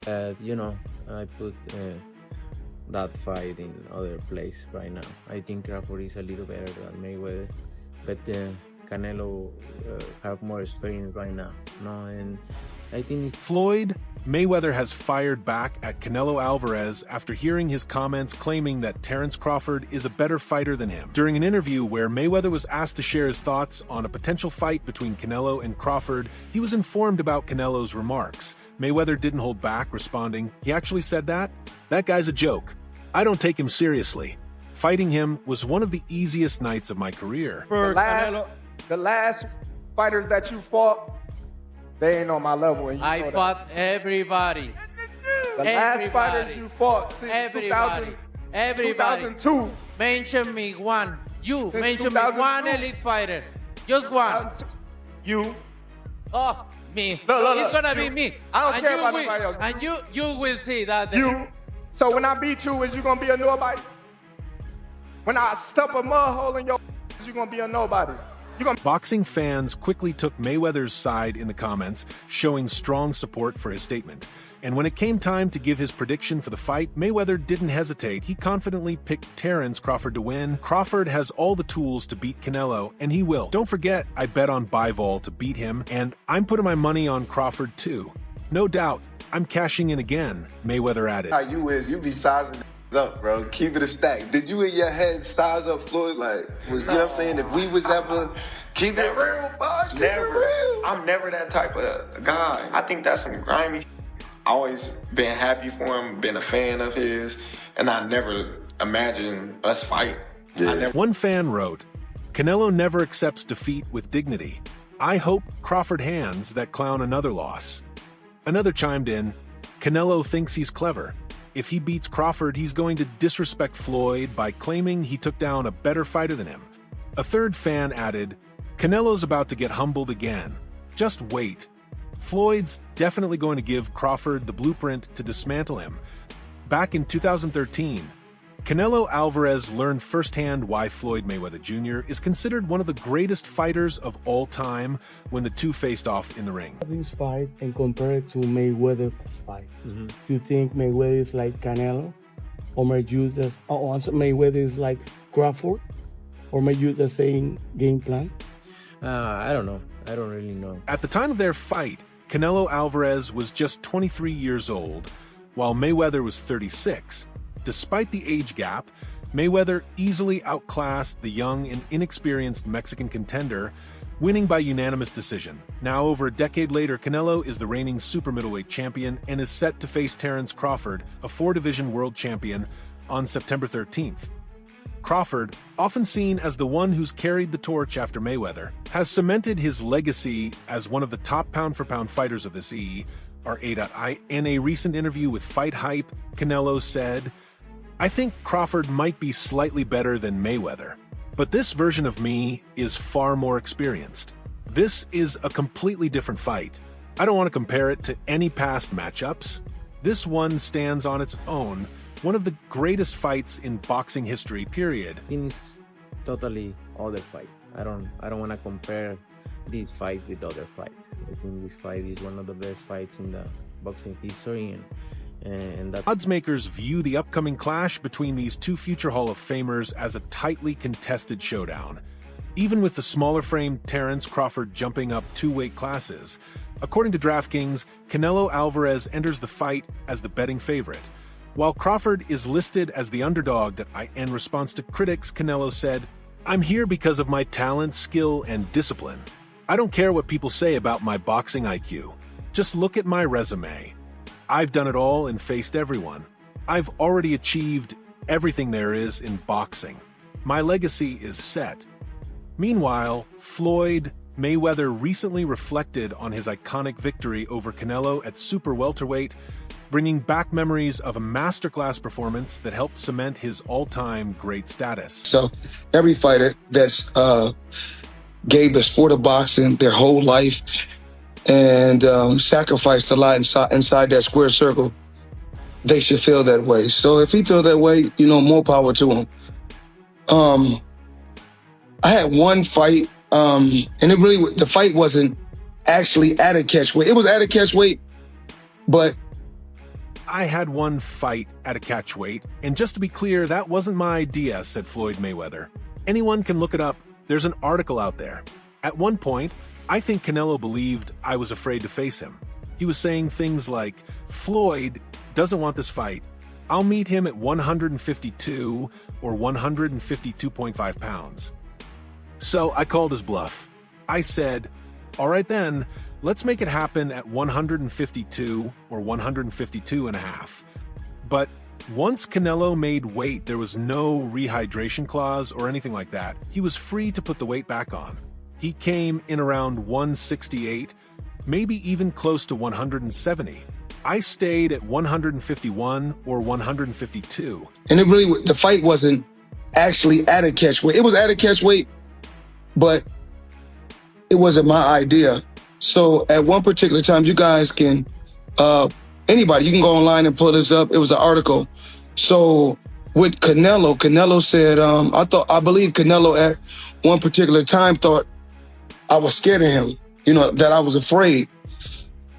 I put that fight in other place right now. I think Crawford is a little better than Mayweather, but Canelo have more experience right now. No, and I think it's Floyd Mayweather has fired back at Canelo Alvarez after hearing his comments claiming that Terence Crawford is a better fighter than him. During an interview where Mayweather was asked to share his thoughts on a potential fight between Canelo and Crawford, he was informed about Canelo's remarks. Mayweather didn't hold back, responding, "He actually said that? That guy's a joke. I don't take him seriously. Fighting him was one of the easiest nights of my career." The last fighters that you fought, they ain't on my level. And I fought everybody. The last fighters you fought since Everybody. 2002. Mention me one. You Since mention me 2002. one elite fighter. Just one. You. Oh, me. Look, It's gonna be you. me. I don't And care you about will- nobody else. And you will see that. You. So when I beat you, is you gonna be a nobody? When I stuff a mud hole in your, is you gonna be a nobody? Boxing fans quickly took Mayweather's side in the comments, showing strong support for his statement. And when it came time to give his prediction for the fight, Mayweather didn't hesitate. He confidently picked Terence Crawford to win. Crawford has all the tools to beat Canelo, and he will. Don't forget, I bet on Bivol to beat him, and I'm putting my money on Crawford too. No doubt, I'm cashing in again, Mayweather added. How you be sizing up, bro. Keep it a stack. Did you in your head size up Floyd? Like, you know what I'm saying? If we was ever keep it real, boss, keep it real. I'm never that type of guy. I think that's some grimy. Always been happy for him, been a fan of his, and I never imagined us fight. Yeah. One fan wrote, "Canelo never accepts defeat with dignity. I hope Crawford hands that clown another loss." Another chimed in, "Canelo thinks he's clever. If he beats Crawford, he's going to disrespect Floyd by claiming he took down a better fighter than him." A third fan added, "Canelo's about to get humbled again. Just wait. Floyd's definitely going to give Crawford the blueprint to dismantle him." Back in 2013, Canelo Alvarez learned firsthand why Floyd Mayweather Jr. is considered one of the greatest fighters of all time when the two faced off in the ring. This fight and compare it to Mayweather's fight. You think Mayweather is like Canelo? Or Mayweather is like Crawford? Or may you the same game plan? I don't know. I don't really know. At the time of their fight, Canelo Alvarez was just 23 years old, while Mayweather was 36. Despite the age gap, Mayweather easily outclassed the young and inexperienced Mexican contender, winning by unanimous decision. Now, over a decade later, Canelo is the reigning super middleweight champion and is set to face Terence Crawford, a four-division world champion, on September 13th. Crawford, often seen as the one who's carried the torch after Mayweather, has cemented his legacy as one of the top pound-for-pound fighters of this era. In a recent interview with Fight Hype, Canelo said, "I think Crawford might be slightly better than Mayweather, but this version of me is far more experienced. This is a completely different fight. I don't want to compare it to any past matchups. This one stands on its own, one of the greatest fights in boxing history, period." I think it's totally other fight. I don't want to compare this fight with other fights. I think this fight is one of the best fights in the boxing history, and that Oddsmakers view the upcoming clash between these two future Hall of Famers as a tightly contested showdown, even with the smaller frame Terence Crawford jumping up two weight classes. According to DraftKings, Canelo Alvarez enters the fight as the betting favorite, while Crawford is listed as the underdog. In response to critics, Canelo said, "I'm here because of my talent, skill, and discipline. I don't care what people say about my boxing IQ. Just look at my resume. I've done it all and faced everyone. I've already achieved everything there is in boxing. My legacy is set." Meanwhile, Floyd Mayweather recently reflected on his iconic victory over Canelo at super welterweight, bringing back memories of a masterclass performance that helped cement his all-time great status. So every fighter that's gave the sport of boxing their whole life and sacrificed a lot inside that square circle, they should feel that way. So if he feel that way, more power to him. I had one fight, and the fight wasn't actually at a catchweight. It was at a catchweight, but I had one fight at a catchweight, and just to be clear, that wasn't my idea, said Floyd Mayweather. Anyone can look it up. There's an article out there. At one point, I think Canelo believed I was afraid to face him. He was saying things like, Floyd doesn't want this fight. I'll meet him at 152 or 152.5 pounds. So I called his bluff. I said, all right then, let's make it happen at 152 or 152 and a half. But once Canelo made weight, there was no rehydration clause or anything like that. He was free to put the weight back on. He came in around 168, maybe even close to 170. I stayed at 151 or 152. And it really, the fight wasn't actually at a catchweight. It was at a catchweight, but it wasn't my idea. So at one particular time, you guys can, anybody, you can go online and pull this up. It was an article. So with Canelo said, I believe Canelo at one particular time thought I was scared of him, that I was afraid.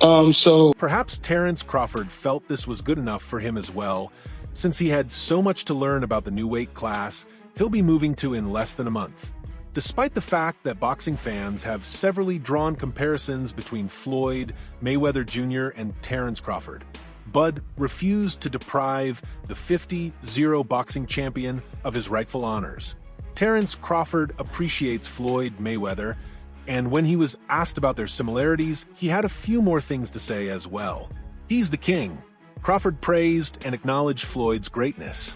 So perhaps Terence Crawford felt this was good enough for him as well. Since he had so much to learn about the new weight class, he'll be moving to in less than a month. Despite the fact that boxing fans have severally drawn comparisons between Floyd, Mayweather Jr., and Terence Crawford, Bud refused to deprive the 50-0 boxing champion of his rightful honors. Terence Crawford appreciates Floyd Mayweather, and when he was asked about their similarities, he had a few more things to say as well. He's the king. Crawford praised and acknowledged Floyd's greatness.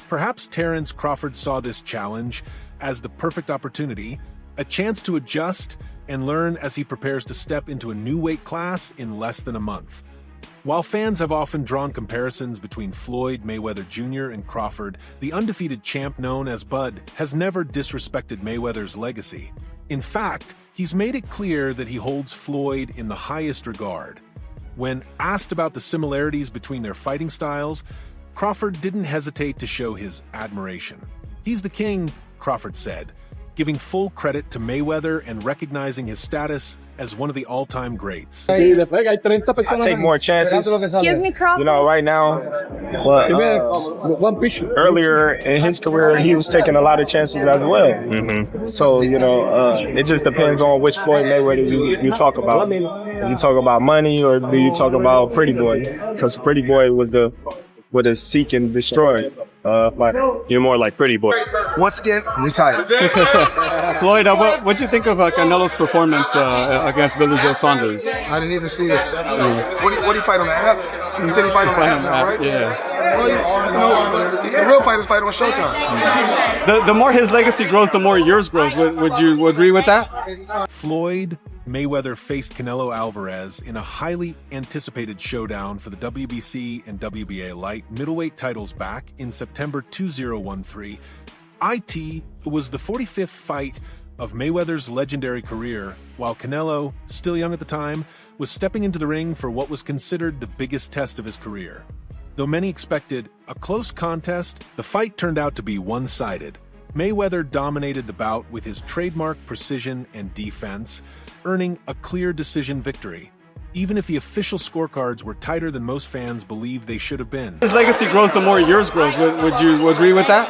Perhaps Terence Crawford saw this challenge as the perfect opportunity, a chance to adjust and learn as he prepares to step into a new weight class in less than a month. While fans have often drawn comparisons between Floyd Mayweather Jr. and Crawford, the undefeated champ known as Bud has never disrespected Mayweather's legacy. In fact, he's made it clear that he holds Floyd in the highest regard. When asked about the similarities between their fighting styles, Crawford didn't hesitate to show his admiration. He's the king, Crawford said, giving full credit to Mayweather and recognizing his status as one of the all-time greats. I take more chances. Excuse me, Crawford. Right now, but earlier in his career, he was taking a lot of chances as well. So, it just depends on which Floyd Mayweather you talk about. You talk about money or do you talk about Pretty Boy? Because Pretty Boy was the seek and destroy. You're more like Pretty Boy. Once again, retired. Floyd, what do you think of Canelo's performance against Billy Joe Saunders? I didn't even see it. What do you fight on the app? You said he fight on the app now, right? Yeah. Well, the real fighters fight on Showtime. The more his legacy grows, the more yours grows. Would you agree with that? Floyd Mayweather faced Canelo Alvarez in a highly anticipated showdown for the WBC and WBA light middleweight titles back in September 2013. IT was the 45th fight of Mayweather's legendary career, while Canelo, still young at the time, was stepping into the ring for what was considered the biggest test of his career. Though many expected a close contest, the fight turned out to be one-sided. Mayweather dominated the bout with his trademark precision and defense, earning a clear decision victory, even if the official scorecards were tighter than most fans believed they should have been. His legacy grows, the more yours grows. Would you agree with that?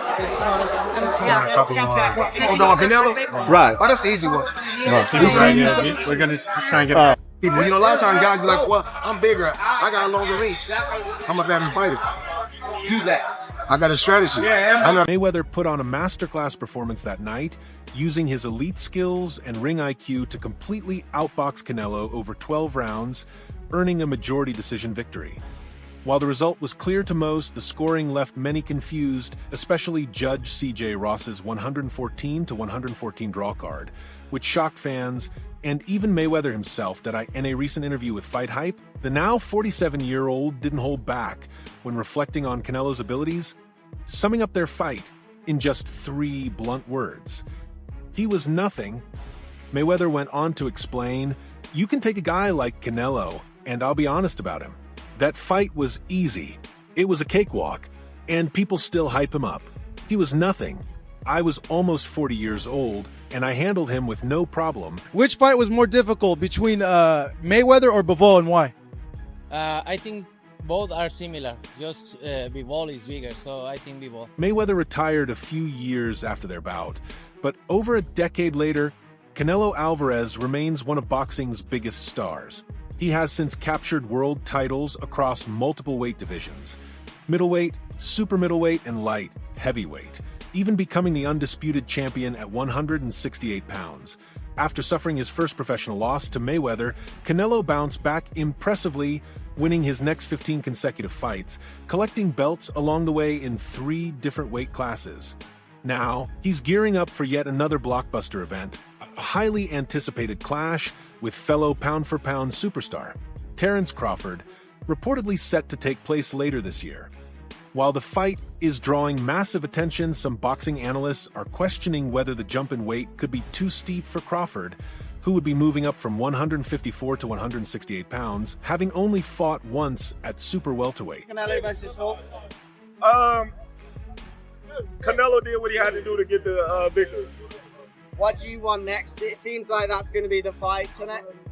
Hold on, Canelo? Right. Oh, that's the easy one. We're going to try and get People, a lot of times guys be like, well, I'm bigger. I got a longer reach. I'm a better fighter. Do that. I got a strategy. Mayweather put on a masterclass performance that night, using his elite skills and ring IQ to completely outbox Canelo over 12 rounds, earning a majority decision victory. While the result was clear to most, the scoring left many confused, especially Judge C.J. Ross's 114-114 draw card, which shocked fans and even Mayweather himself. In a recent interview with Fight Hype, the now 47-year-old didn't hold back when reflecting on Canelo's abilities, summing up their fight in just 3 blunt words. He was nothing. Mayweather went on to explain, "You can take a guy like Canelo, and I'll be honest about him. That fight was easy. It was a cakewalk, and people still hype him up. He was nothing. I was almost 40 years old, and I handled him with no problem." Which fight was more difficult between Mayweather or Bivol, and why? I think both are similar. Just Bivol is bigger, so I think Bivol. Mayweather retired a few years after their bout, but over a decade later, Canelo Alvarez remains one of boxing's biggest stars. He has since captured world titles across multiple weight divisions: middleweight, super middleweight, and light heavyweight, even becoming the undisputed champion at 168 pounds. After suffering his first professional loss to Mayweather, Canelo bounced back impressively, winning his next 15 consecutive fights, collecting belts along the way in 3 different weight classes. Now, he's gearing up for yet another blockbuster event, a highly anticipated clash with fellow pound-for-pound superstar Terence Crawford, reportedly set to take place later this year. While the fight is drawing massive attention, some boxing analysts are questioning whether the jump in weight could be too steep for Crawford, who would be moving up from 154 to 168 pounds, having only fought once at super welterweight. Canelo versus who? Canelo did what he had to do to get the victory. What do you want next? It seems like that's going to be the fight.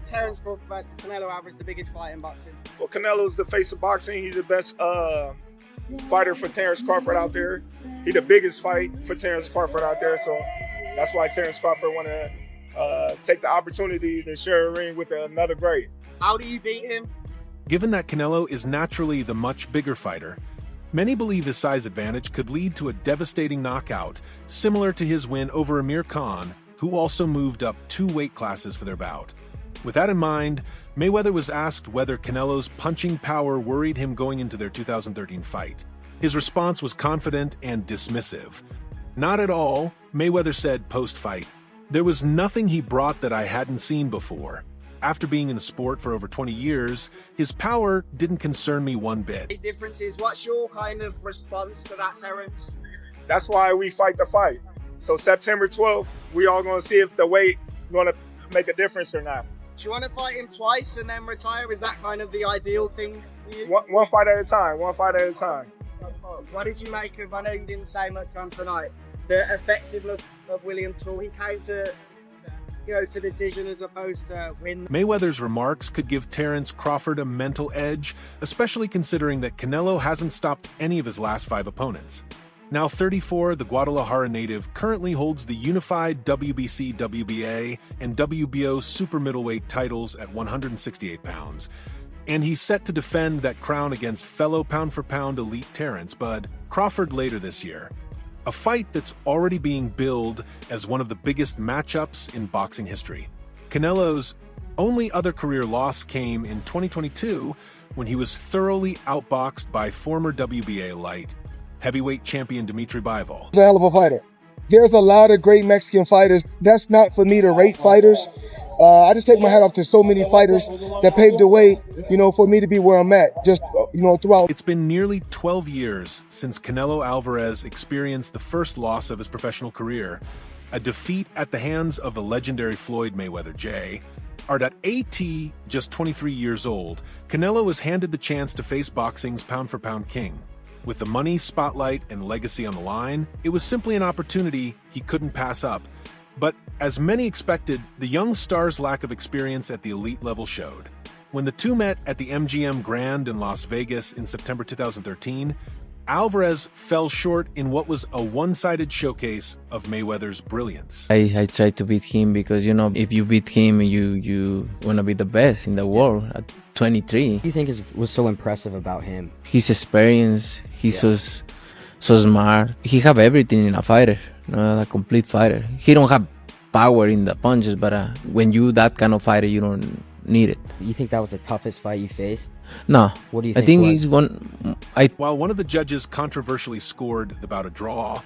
Terence Crawford versus Canelo Alvarez, the biggest fight in boxing. Well, Canelo's the face of boxing. He's the best fighter for Terence Crawford out there. He's the biggest fight for Terence Crawford out there. So that's why Terence Crawford want to take the opportunity to share a ring with another great. How do you beat him? Given that Canelo is naturally the much bigger fighter, many believe his size advantage could lead to a devastating knockout, similar to his win over Amir Khan, who also moved up 2 weight classes for their bout. With that in mind, Mayweather was asked whether Canelo's punching power worried him going into their 2013 fight. His response was confident and dismissive. "Not at all," Mayweather said post-fight. "There was nothing he brought that I hadn't seen before. After being in the sport for over 20 years, his power didn't concern me one bit." The difference is, what's your kind of response to that, Terence? That's why we fight the fight. So September 12th, we all going to see if the weight going to make a difference or not. Do you want to fight him twice and then retire? Is that kind of the ideal thing for you? One fight at a time, one fight at a time. What did you make of, I know you didn't say much on tonight, the effectiveness of Williams' tool? He came to to decision as opposed to win. Mayweather's remarks could give Terence Crawford a mental edge, especially considering that Canelo hasn't stopped any of his last 5 opponents. Now 34, the Guadalajara native currently holds the unified WBC, WBA, and WBO super middleweight titles at 168 pounds. And he's set to defend that crown against fellow pound-for-pound elite Terence Crawford later this year. A fight that's already being billed as one of the biggest matchups in boxing history. Canelo's only other career loss came in 2022 when he was thoroughly outboxed by former WBA light heavyweight champion Dimitri Bivol. He's a hell of a fighter. There's a lot of great Mexican fighters. That's not for me to rate fighters. I just take my hat off to so many fighters that paved the way, for me to be where I'm at, just, throughout. It's been nearly 12 years since Canelo Alvarez experienced the first loss of his professional career, a defeat at the hands of the legendary Floyd Mayweather J. At just 23 years old, Canelo was handed the chance to face boxing's pound-for-pound king. With the money, spotlight, and legacy on the line, it was simply an opportunity he couldn't pass up. But as many expected, the young star's lack of experience at the elite level showed. When the two met at the MGM Grand in Las Vegas in September 2013, Alvarez fell short in what was a one-sided showcase of Mayweather's brilliance. I tried to beat him because, if you beat him, you want to be the best in the world at 23. What do you think was so impressive about him? His experience, he's so smart. He have everything in a fighter, a complete fighter. He don't have power in the punches, but when you that kind of fighter, you don't need it. You think that was the toughest fight you faced? No, What do you I think think was? he's one. While one of the judges controversially scored the bout a draw,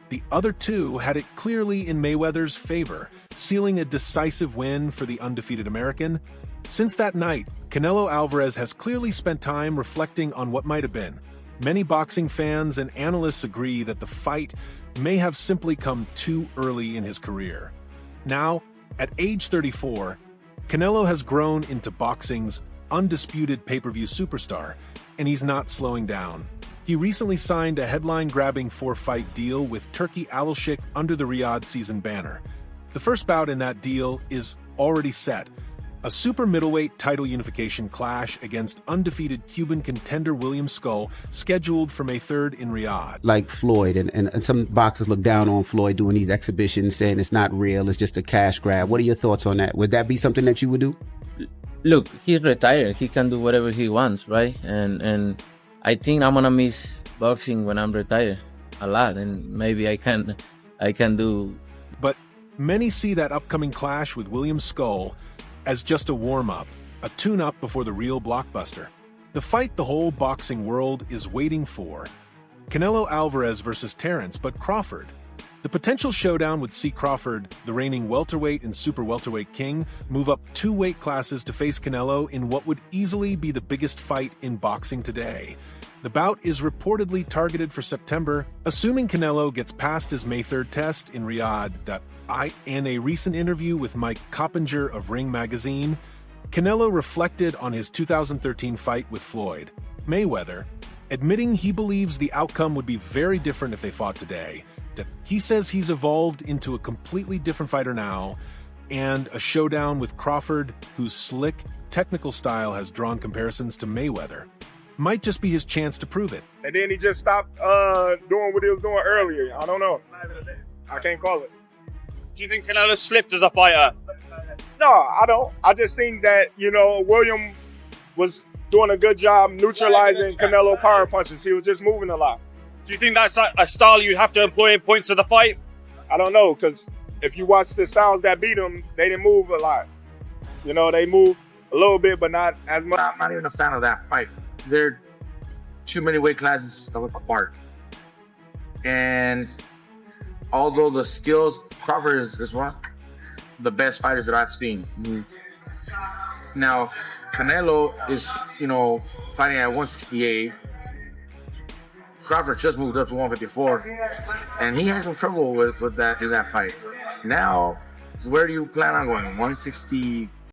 the other two had it clearly in Mayweather's favor, sealing a decisive win for the undefeated American. Since that night, Canelo Alvarez has clearly spent time reflecting on what might have been. Many boxing fans and analysts agree that the fight may have simply come too early in his career. Now, at age 34, Canelo has grown into boxing's undisputed pay-per-view superstar, and he's not slowing down. He recently signed a headline-grabbing 4-fight deal with Turki Alashik under the Riyadh season banner. The first bout in that deal is already set, a super middleweight title unification clash against undefeated Cuban contender William Skull, scheduled for May 3rd in Riyadh. Like Floyd, and some boxers look down on Floyd doing these exhibitions, saying it's not real, it's just a cash grab. What are your thoughts on that? Would that be something that you would do? Look, he's retired. He can do whatever he wants, right? And I think I'm gonna miss boxing when I'm retired a lot, and maybe I can do. But many see that upcoming clash with William Skull as just a warm-up, a tune-up before the real blockbuster. The fight the whole boxing world is waiting for. Canelo Alvarez versus Terence Crawford. The potential showdown would see Crawford, the reigning welterweight and super welterweight king, move up 2 weight classes to face Canelo in what would easily be the biggest fight in boxing today. The bout is reportedly targeted for September, assuming Canelo gets past his May 3rd test in Riyadh. In a recent interview with Mike Coppinger of Ring Magazine, Canelo reflected on his 2013 fight with Floyd Mayweather, admitting he believes the outcome would be very different if they fought today. He says he's evolved into a completely different fighter now, and a showdown with Crawford, whose slick, technical style has drawn comparisons to Mayweather, might just be his chance to prove it. And then he just stopped doing what he was doing earlier. I don't know. I can't call it. Do you think Canelo slipped as a fighter? No, I don't. I just think that, William was doing a good job neutralizing Canelo power punches. He was just moving a lot. Do you think that's a style you have to employ in points of the fight? I don't know, because if you watch the styles that beat him, they didn't move a lot. They moved a little bit, but not as much. I'm not even a fan of that fight. They're too many weight classes apart. And although the skills, Crawford is one of the best fighters that I've seen. Now, Canelo is, fighting at 168. Crawford just moved up to 154, and he had some trouble with that in that fight. Now, where do you plan on going? 160?